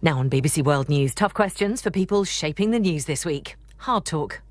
Now on BBC World News, tough questions for people shaping the news this week. Hard Talk.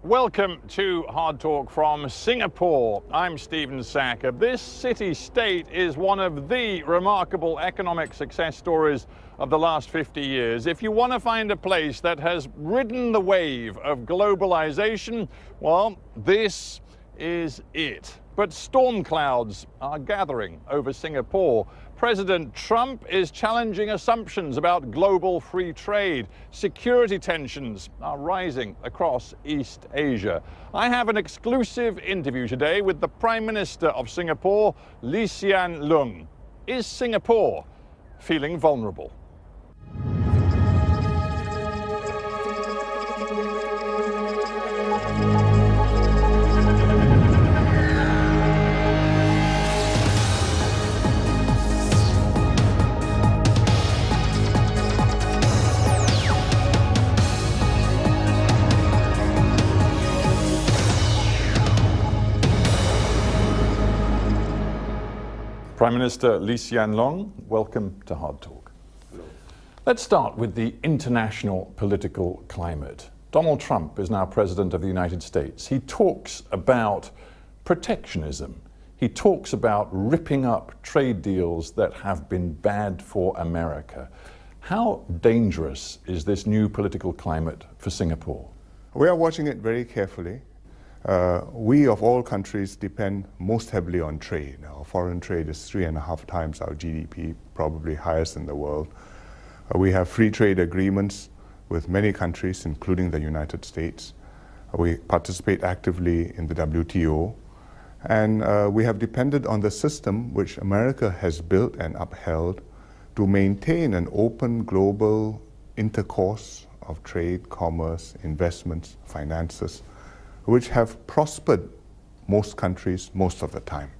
Welcome to Hard Talk from Singapore. I'm Stephen Sackur. This city-state is one of the remarkable economic success stories of the last 50 years. If you want to find a place that has ridden the wave of globalization, well, this is it. But storm clouds are gathering over Singapore. President Trump is challenging assumptions about global free trade. Security tensions are rising across East Asia. I have an exclusive interview today with the Prime Minister of Singapore, Hsien Loong. Is Singapore feeling vulnerable? Prime Minister Hsien Loong, welcome to Hard Talk. Hello. Let's start with the international political climate. Donald Trump is now President of the United States. He talks about protectionism. He talks about ripping up trade deals that have been bad for America. How dangerous is this new political climate for Singapore? We are watching it very carefully. We, of all countries, depend most heavily on trade. Our foreign trade is 3.5 times our GDP, probably highest in the world. We have free trade agreements with many countries, including the United States. We participate actively in the WTO. And we have depended on the system which America has built and upheld to maintain an open global intercourse of trade, commerce, investments, finances, which have prospered most countries most of the time.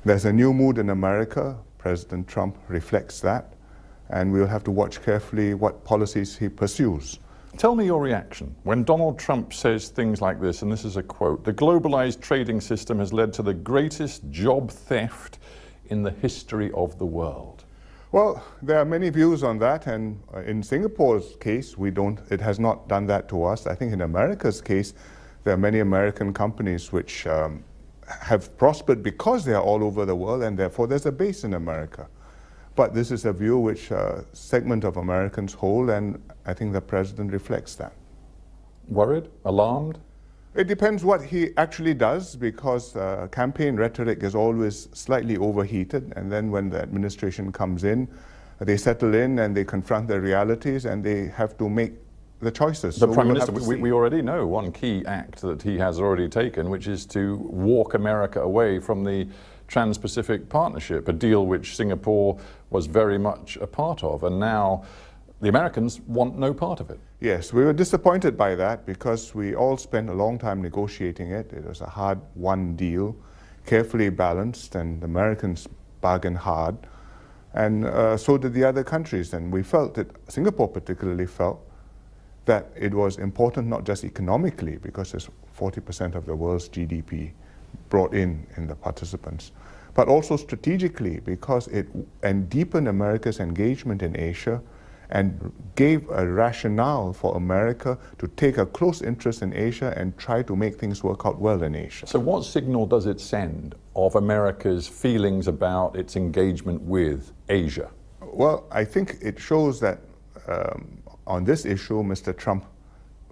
There's a new mood in America. President Trump reflects that, and we'll have to watch carefully what policies he pursues. Tell me your reaction when Donald Trump says things like this, and this is a quote: "The globalized trading system has led to the greatest job theft in the history of the world." Well, there are many views on that, and in Singapore's case, it has not done that to us. I think in America's case, there are many American companies which have prospered because they are all over the world, and therefore there's a base in America. But this is a view which a segment of Americans hold, and I think the president reflects that. Worried? Alarmed? It depends what he actually does, because campaign rhetoric is always slightly overheated, and then when the administration comes in, they settle in and they confront the realities, and they have to make the choices. The Prime Minister, we already know one key act that he has already taken, which is to walk America away from the Trans-Pacific Partnership, a deal which Singapore was very much a part of, and now the Americans want no part of it. Yes, we were disappointed by that because we all spent a long time negotiating it. It was a hard-won deal, carefully balanced, and the Americans bargained hard, and so did the other countries, and we felt that, Singapore particularly felt, that it was important not just economically, because there's 40% of the world's GDP brought in the participants, but also strategically, because it deepened America's engagement in Asia and gave a rationale for America to take a close interest in Asia and try to make things work out well in Asia. So what signal does it send of America's feelings about its engagement with Asia? Well, I think it shows that on this issue, Mr. Trump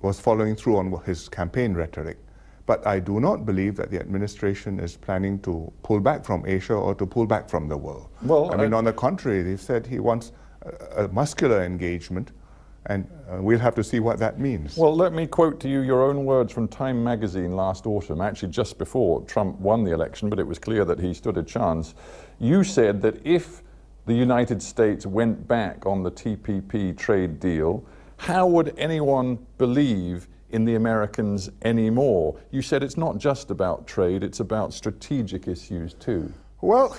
was following through on his campaign rhetoric. But I do not believe that the administration is planning to pull back from Asia or to pull back from the world. Well, I mean, on the contrary, they've said he wants a muscular engagement, and we'll have to see what that means. Well, let me quote to you your own words from Time magazine last autumn, actually just before Trump won the election, but it was clear that he stood a chance. You said that if the United States went back on the TPP trade deal, how would anyone believe in the Americans anymore? You said it's not just about trade, it's about strategic issues too. Well,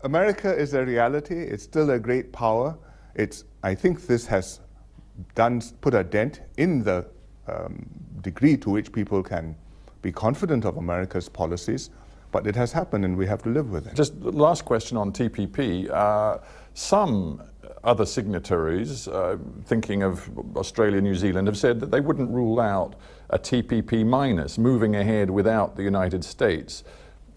America is a reality. It's still a great power. I think this has put a dent in the degree to which people can be confident of America's policies. But it has happened and we have to live with it. Just the last question on TPP. Some other signatories, thinking of Australia, New Zealand, have said that they wouldn't rule out a TPP minus, moving ahead without the United States.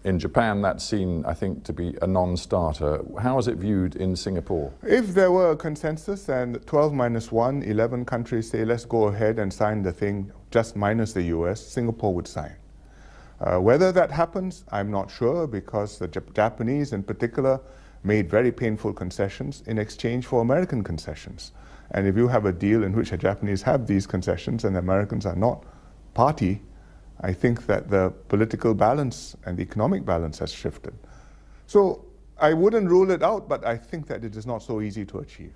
In Japan, that's seen, I think, to be a non-starter. How is it viewed in Singapore? If there were a consensus and 12 minus 1, 11 countries say, let's go ahead and sign the thing, just minus the US, Singapore would sign. Whether that happens, I'm not sure, because the Japanese in particular made very painful concessions in exchange for American concessions. And if you have a deal in which the Japanese have these concessions and the Americans are not party, I think that the political balance and the economic balance has shifted. So I wouldn't rule it out, but I think that it is not so easy to achieve.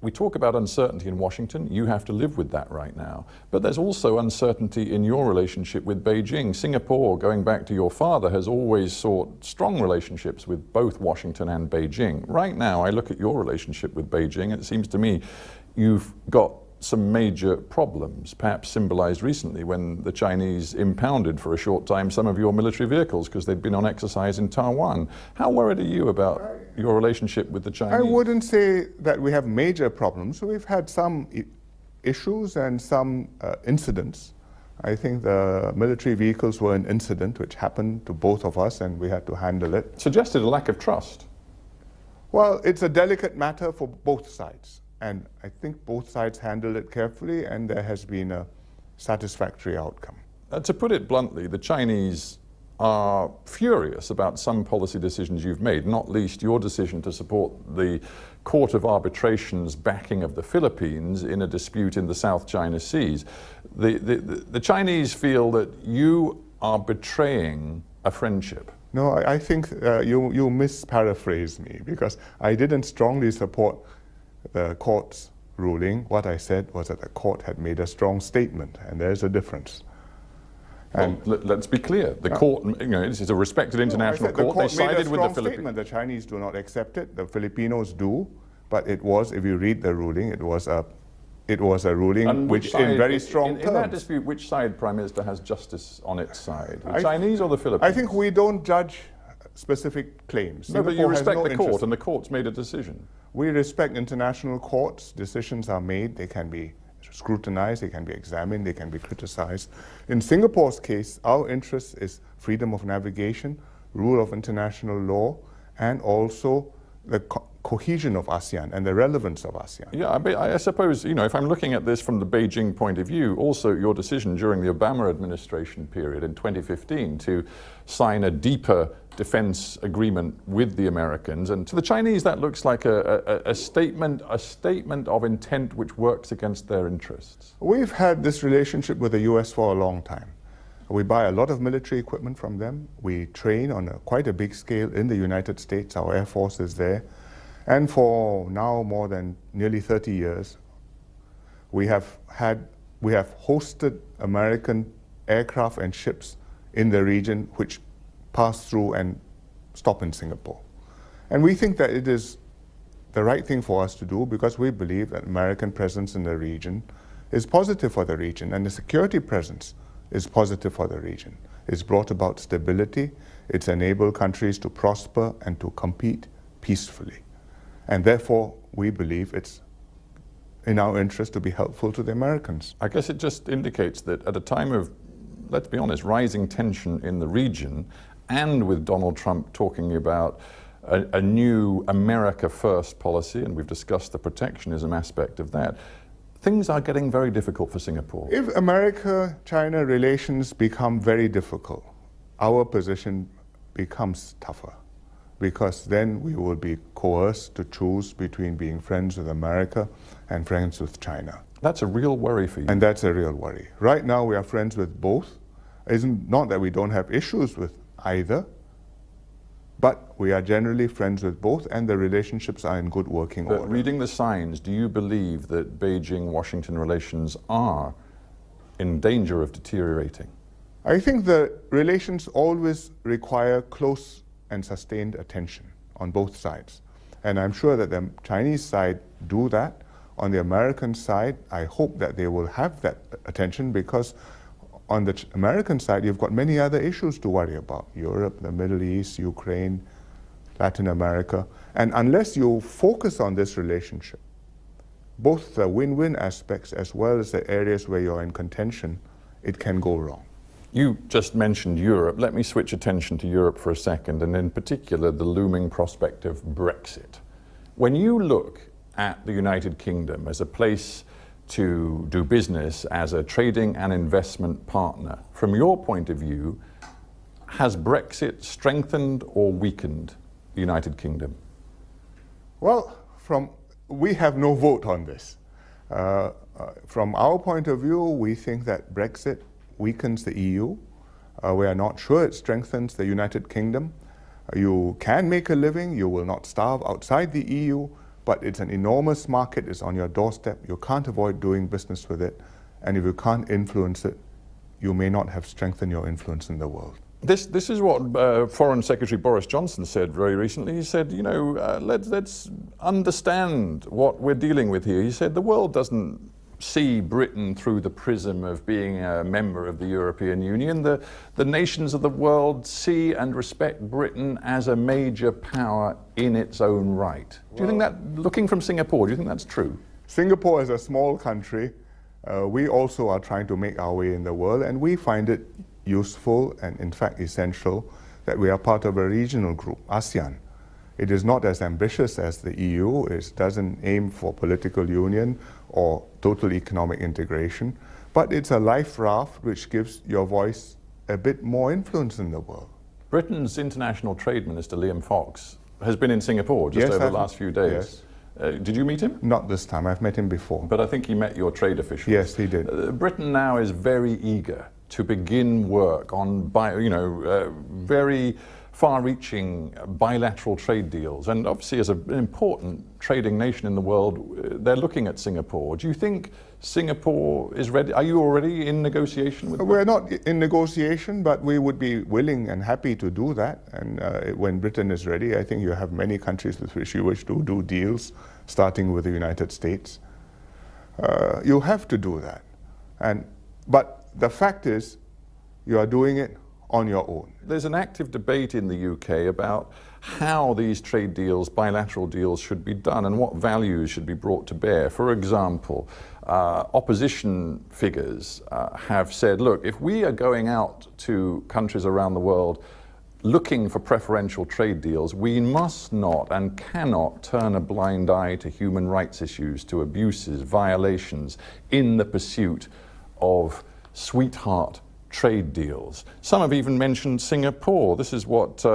We talk about uncertainty in Washington. You have to live with that right now. But there's also uncertainty in your relationship with Beijing. Singapore, going back to your father, has always sought strong relationships with both Washington and Beijing. Right now, I look at your relationship with Beijing, and it seems to me you've got some major problems, perhaps symbolized recently when the Chinese impounded for a short time some of your military vehicles because they'd been on exercise in Taiwan. How worried are you about your relationship with the Chinese? I wouldn't say that we have major problems. We've had some issues and some incidents. I think the military vehicles were an incident which happened to both of us and we had to handle it. Suggested a lack of trust. Well, it's a delicate matter for both sides. And I think both sides handled it carefully and there has been a satisfactory outcome. To put it bluntly, the Chinese are furious about some policy decisions you've made, not least your decision to support the Court of Arbitration's backing of the Philippines in a dispute in the South China Seas. The Chinese feel that you are betraying a friendship. No, I think you misparaphrased me, because I didn't strongly support the court's ruling. What I said was that the court had made a strong statement, and there's a difference. And well, let's be clear. The court, you know, this is a respected international court. They sided with the Philippines. The Chinese do not accept it. The Filipinos do. But it was, if you read the ruling, it was a ruling which in very strong terms. In that dispute, which side, Prime Minister, has justice on its side? The Chinese or the Philippines? I think we don't judge specific claims. No, but you respect the court, and the court's made a decision. We respect international courts. Decisions are made. They can be scrutinized, they can be examined, they can be criticized. In Singapore's case, our interest is freedom of navigation, rule of international law, and also the cohesion of ASEAN and the relevance of ASEAN. Yeah, I suppose, you know, if I'm looking at this from the Beijing point of view, also your decision during the Obama administration period in 2015 to sign a deeper defense agreement with the Americans, and to the Chinese that looks like a statement of intent which works against their interests. We've had this relationship with the US for a long time. We buy a lot of military equipment from them. We train on quite a big scale in the United States. Our Air Force is there. And for now more than nearly 30 years, we have hosted American aircraft and ships in the region which pass through and stop in Singapore. And we think that it is the right thing for us to do, because we believe that American presence in the region is positive for the region, and the security presence is positive for the region. It's brought about stability, it's enabled countries to prosper and to compete peacefully. And therefore, we believe it's in our interest to be helpful to the Americans. I guess it just indicates that at a time of, let's be honest, rising tension in the region, and with Donald Trump talking about a new America First policy, and we've discussed the protectionism aspect of that, things are getting very difficult for Singapore. If America-China relations become very difficult, our position becomes tougher, because then we will be coerced to choose between being friends with America and friends with China. That's a real worry for you. And that's a real worry. Right now we are friends with both. It's not that we don't have issues with either, but we are generally friends with both, and the relationships are in good working order. Reading the signs, do you believe that Beijing-Washington relations are in danger of deteriorating? I think the relations always require close and sustained attention on both sides. And I'm sure that the Chinese side do that. On the American side, I hope that they will have that attention, because on the American side, you've got many other issues to worry about. Europe, the Middle East, Ukraine, Latin America. And unless you focus on this relationship, both the win-win aspects as well as the areas where you're in contention, it can go wrong. You just mentioned Europe. Let me switch attention to Europe for a second, and in particular the looming prospect of Brexit. When you look at the United Kingdom as a place to do business, as a trading and investment partner, from your point of view, has Brexit strengthened or weakened the United Kingdom? Well, we have no vote on this. From our point of view, we think that Brexit weakens the EU. We are not sure it strengthens the United Kingdom. You can make a living, you will not starve outside the EU, but it's an enormous market, it's on your doorstep, you can't avoid doing business with it, and if you can't influence it, you may not have strengthened your influence in the world. This is what Foreign Secretary Boris Johnson said very recently. He said, you know, let's understand what we're dealing with here. He said the world doesn't see Britain through the prism of being a member of the European Union. The nations of the world see and respect Britain as a major power in its own right. Do you think that, looking from Singapore, do you think that's true? Singapore is a small country. We also are trying to make our way in the world, and we find it useful and in fact essential that we are part of a regional group, ASEAN. It is not as ambitious as the EU. It doesn't aim for political union or total economic integration, but it's a life raft which gives your voice a bit more influence in the world. Britain's International Trade Minister, Liam Fox, has been in Singapore just over the last few days. Yes. Did you meet him? Not this time. I've met him before. But I think he met your trade officials. Yes, he did. Britain now is very eager to begin work on very far-reaching bilateral trade deals, and obviously as an important trading nation in the world, they're looking at Singapore. Do you think Singapore is ready? Are you already in negotiation with them? We're not in negotiation, but we would be willing and happy to do that. And when Britain is ready, I think you have many countries with which you wish to do deals, starting with the United States. You have to do that. But the fact is, you are doing it on your own. There's an active debate in the UK about how these trade deals, bilateral deals, should be done and what values should be brought to bear. For example, opposition figures have said, look, if we are going out to countries around the world looking for preferential trade deals, we must not and cannot turn a blind eye to human rights issues, to abuses, violations, in the pursuit of sweetheart trade deals. Some have even mentioned Singapore. This is what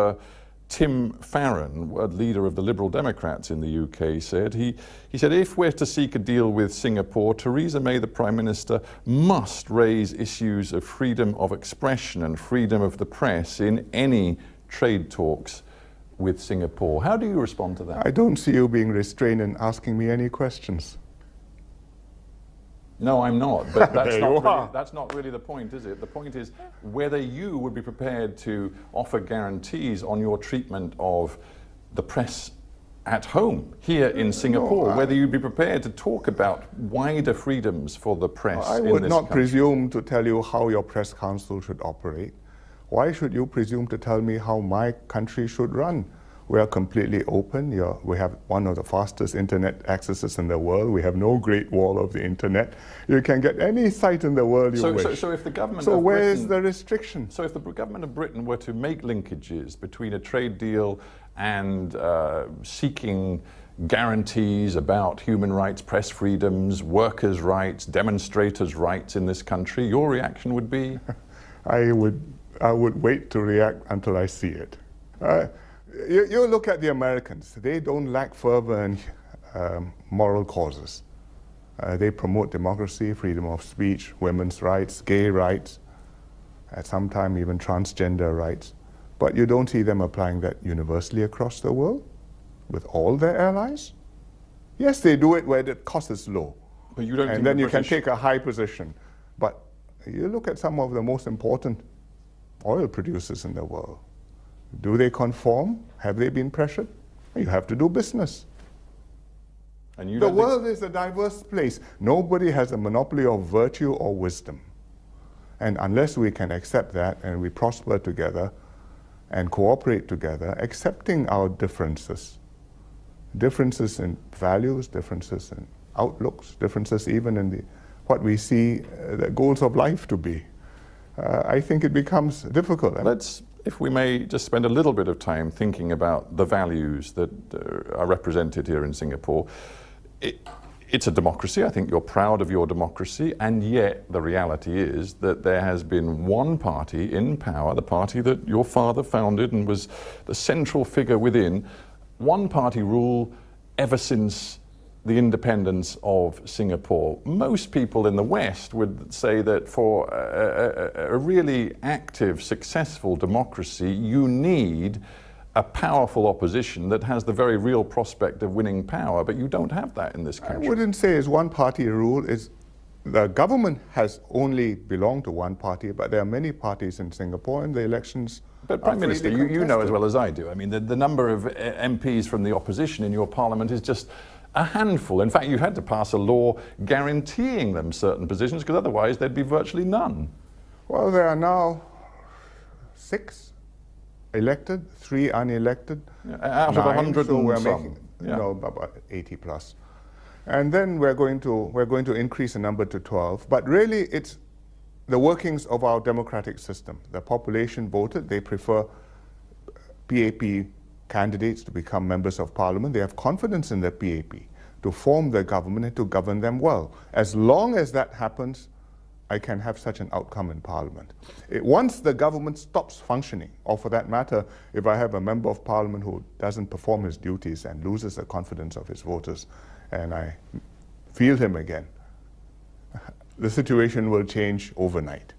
Tim Farron, leader of the Liberal Democrats in the UK, said. He said, if we're to seek a deal with Singapore, Theresa May, the Prime Minister, must raise issues of freedom of expression and freedom of the press in any trade talks with Singapore. How do you respond to that? I don't see you being restrained in asking me any questions. No, I'm not, but that's not really the point, is it? The point is whether you would be prepared to offer guarantees on your treatment of the press at home, here in Singapore, whether you'd be prepared to talk about wider freedoms for the press in this country. I would not presume to tell you how your press council should operate. Why should you presume to tell me how my country should run? We are completely open. We have one of the fastest internet accesses in the world. We have no Great Wall of the internet. You can get any site in the world you wish. So if the government So of where Britain, is the restriction? So if the government of Britain were to make linkages between a trade deal and seeking guarantees about human rights, press freedoms, workers' rights, demonstrators' rights in this country, your reaction would be? I would wait to react until I see it. You look at the Americans. They don't lack fervor and moral causes. They promote democracy, freedom of speech, women's rights, gay rights, at some time even transgender rights. But you don't see them applying that universally across the world with all their allies. Yes, they do it where the cost is low. But you don't and then you can take a high position. But you look at some of the most important oil producers in the world. Do they conform? Have they been pressured? You have to do business. And the world is a diverse place. Nobody has a monopoly of virtue or wisdom. And unless we can accept that and we prosper together and cooperate together, accepting our differences in values, differences in outlooks, differences even in what we see the goals of life to be, I think it becomes difficult. Let's, if we may, just spend a little bit of time thinking about the values that are represented here in Singapore. It's a democracy. I think you're proud of your democracy, and yet the reality is that there has been one party in power, the party that your father founded and was the central figure within, one party rule ever since the independence of Singapore. Most people in the West would say that for a really active, successful democracy, you need a powerful opposition that has the very real prospect of winning power, but you don't have that in this country. I wouldn't say it's one party rule. The government has only belonged to one party, but there are many parties in Singapore, and the elections. But Prime Minister, you know as well as I do, I mean, the number of MPs from the opposition in your parliament is just a handful. In fact, you had to pass a law guaranteeing them certain positions, because otherwise there'd be virtually none. Well, there are now 6 elected, 3 unelected. Out of 100 so we're some. making, about 80 plus. And then we're going to increase the number to 12. But really, it's the workings of our democratic system. The population voted. They prefer PAP candidates to become members of parliament. They have confidence in the PAP to form their government and to govern them well. As long as that happens, I can have such an outcome in parliament. Once the government stops functioning, or for that matter, if I have a member of parliament who doesn't perform his duties and loses the confidence of his voters, and I field him again, the situation will change overnight.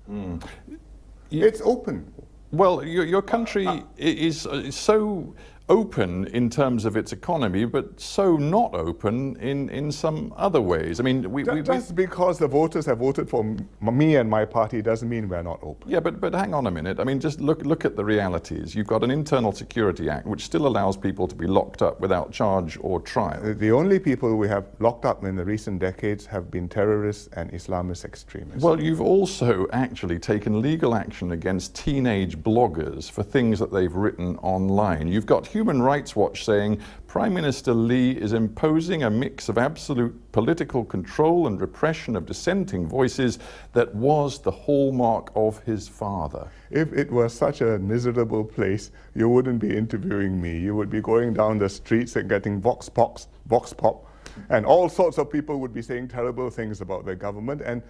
It's open. Well, your country is so open in terms of its economy, but so not open in some other ways. I mean, just because the voters have voted for me and my party doesn't mean we're not open. Yeah, but hang on a minute. I mean, just look at the realities. You've got an Internal Security Act which still allows people to be locked up without charge or trial. The only people we have locked up in the recent decades have been terrorists and Islamist extremists. Well, you've also actually taken legal action against teenage bloggers for things that they've written online. You've got Human Rights Watch saying Prime Minister Lee is imposing a mix of absolute political control and repression of dissenting voices that was the hallmark of his father. If it was such a miserable place, you wouldn't be interviewing me. You would be going down the streets and getting vox pop, and all sorts of people would be saying terrible things about the government, and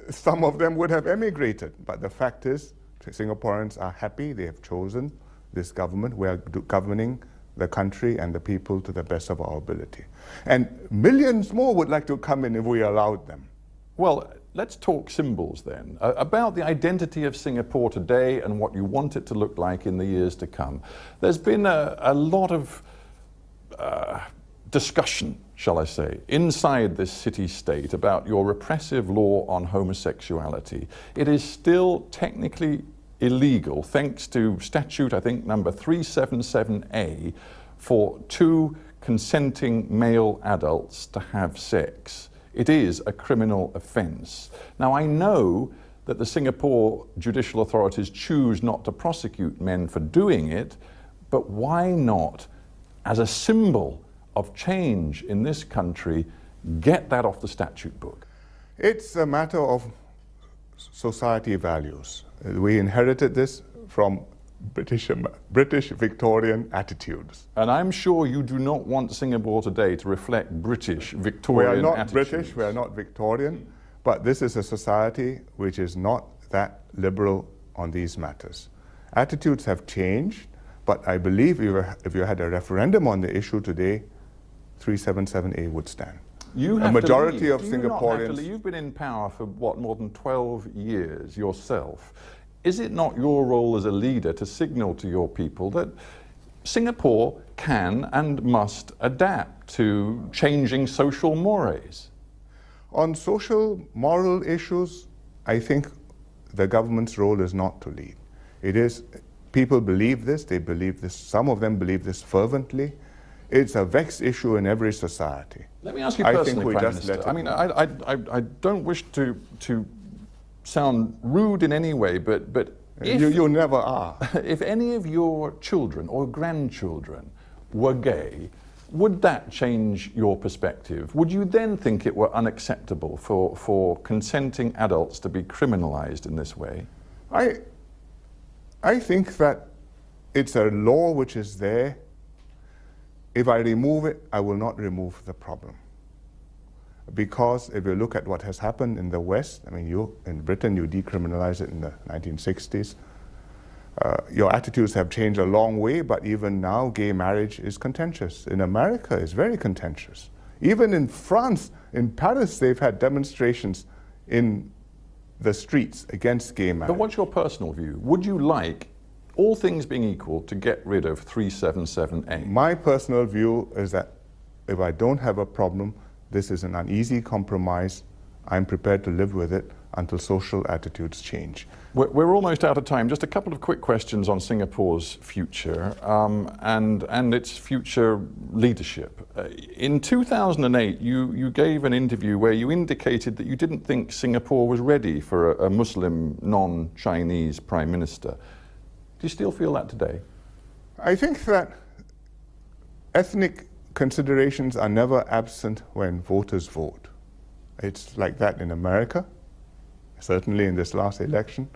some of them would have emigrated. But the fact is, Singaporeans are happy. They have chosen this government. We are governing the country and the people to the best of our ability. And millions more would like to come in if we allowed them. Well, let's talk symbols then, about the identity of Singapore today and what you want it to look like in the years to come. There's been a lot of discussion, shall I say, inside this city-state about your repressive law on homosexuality. It is still technically illegal, thanks to statute, I think, number 377A, for 2 consenting male adults to have sex. It is a criminal offence. Now, I know that the Singapore judicial authorities choose not to prosecute men for doing it, but why not, as a symbol of change in this country, get that off the statute book? It's a matter of society values. We inherited this from British Victorian attitudes. And I'm sure you do not want Singapore today to reflect British Victorian attitudes. We are not British, we are not Victorian, but this is a society which is not that liberal on these matters. Attitudes have changed, but I believe if you had a referendum on the issue today, 377A would stand. A majority of Singaporeans. Not have to leave? You've been in power for what, more than 12 years yourself. Is it not your role as a leader to signal to your people that Singapore can and must adapt to changing social mores? On social moral issues, I think the government's role is not to lead. It is, people believe this, they believe this, some of them believe this fervently. It's a vexed issue in every society. Let me ask you personally, Prime Minister. I mean, I don't wish to sound rude in any way, but if, you never are. if any of your children or grandchildren were gay, would that change your perspective? Would you then think it were unacceptable for consenting adults to be criminalized in this way? I think that it's a law which is there. If I remove it, I will not remove the problem. Because if you look at what has happened in the West, I mean, in Britain you decriminalized it in the 1960s. Your attitudes have changed a long way, but even now gay marriage is contentious. In America, it's very contentious. Even in France, in Paris, they've had demonstrations in the streets against gay marriage. But what's your personal view? Would you like, all things being equal, to get rid of 377A? My personal view is that if I don't have a problem, this is an uneasy compromise. I'm prepared to live with it until social attitudes change. We're almost out of time. Just a couple of quick questions on Singapore's future and its future leadership. In 2008, you gave an interview where you indicated that you didn't think Singapore was ready for a Muslim, non-Chinese prime minister. Do you still feel that today? I think that ethnic considerations are never absent when voters vote. It's like that in America, certainly in this last election.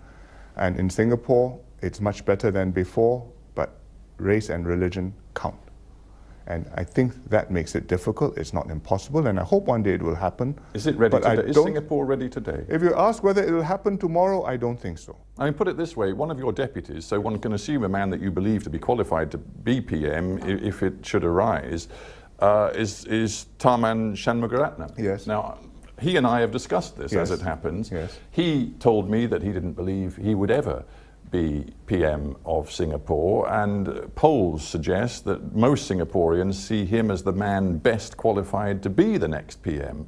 And in Singapore, it's much better than before, but race and religion count. And I think that makes it difficult. It's not impossible, and I hope one day it will happen. Is it ready today? Is Singapore ready today? If you ask whether it will happen tomorrow, I don't think so. I mean, put it this way, one of your deputies, so one can assume a man that you believe to be qualified to be PM if it should arise, is Tharman Shanmugaratnam. Yes. Now, he and I have discussed this, yes, as it happens. Yes. He told me that he didn't believe he would ever be PM of Singapore, and polls suggest that most Singaporeans see him as the man best qualified to be the next PM.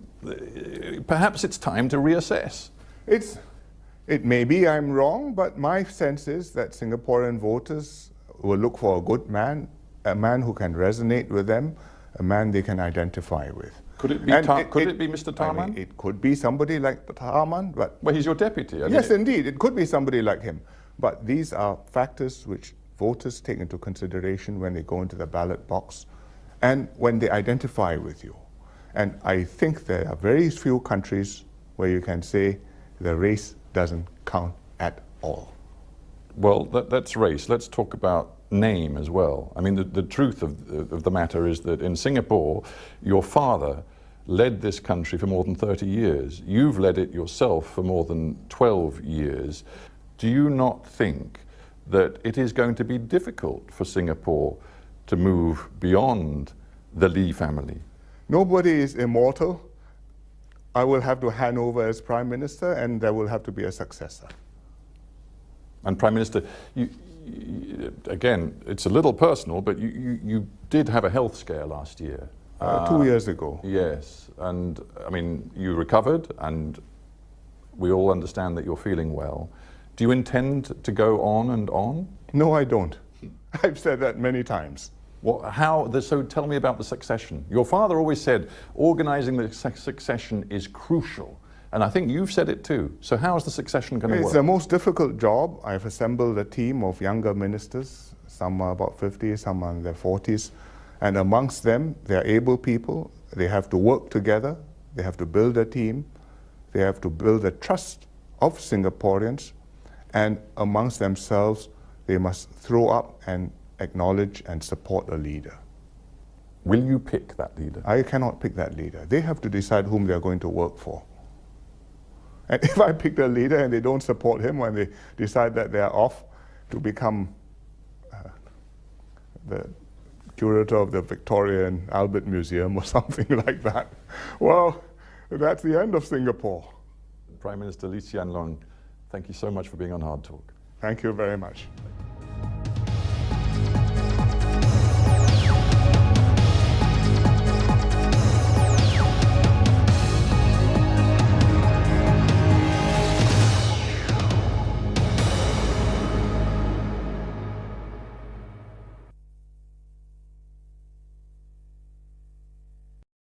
Perhaps it's time to reassess. It may be I'm wrong, but my sense is that Singaporean voters will look for a good man, a man who can resonate with them, a man they can identify with. Could it be, could it be Mr. Tharman? I mean, it could be somebody like Tharman, but... Well, he's your deputy. Yes, indeed, it could be somebody like him. But these are factors which voters take into consideration when they go into the ballot box and when they identify with you. And I think there are very few countries where you can say the race doesn't count at all. Well, that's race. Let's talk about name as well. I mean, the truth of the matter is that in Singapore, your father led this country for more than 30 years. You've led it yourself for more than 12 years. Do you not think that it is going to be difficult for Singapore to move beyond the Lee family? Nobody is immortal. I will have to hand over as Prime Minister, and there will have to be a successor. And Prime Minister, again, it's a little personal, but you did have a health scare last year. 2 years ago. Yes, and I mean, you recovered, and we all understand that you're feeling well. Do you intend to go on and on? No, I don't. I've said that many times. So tell me about the succession. Your father always said organizing the succession is crucial. And I think you've said it too. So how is the succession going to work? It's the most difficult job. I've assembled a team of younger ministers. Some are about 50, some are in their 40s. And amongst them, they're able people. They have to work together. They have to build a team. They have to build the trust of Singaporeans. And amongst themselves, they must throw up and acknowledge and support a leader. Will you pick that leader? I cannot pick that leader. They have to decide whom they're going to work for. And if I pick the leader and they don't support him when they decide that they're off to become the curator of the Victoria and Albert Museum or something like that, well, that's the end of Singapore. Prime Minister Hsien, thank you so much for being on Hard Talk. Thank you very much.